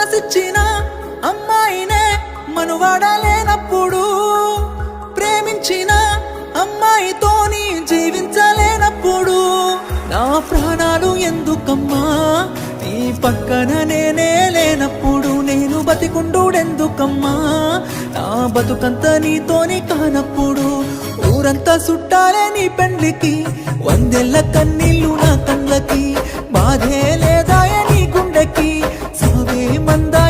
మనసిచ్చిన అమ్మాయినే మనువాడలేనప్పుడు, ప్రేమించిన అమ్మాయితోని జీవించలేనప్పుడు నా ప్రాణాలు ఎందుకమ్మా నీ పక్కన నేనే లేనప్పుడు, నేను బతికుండుడెందుకమ్మా నా బతుకంత నీతోని కానప్పుడు. ఊరంతా చుట్టాలే నీ పెండ్లికి, వందెళ్ళ కన్నీళ్ళు నా కళ్ళకి, బాధే లేదాయ నీ గుండెకి, సావే మందా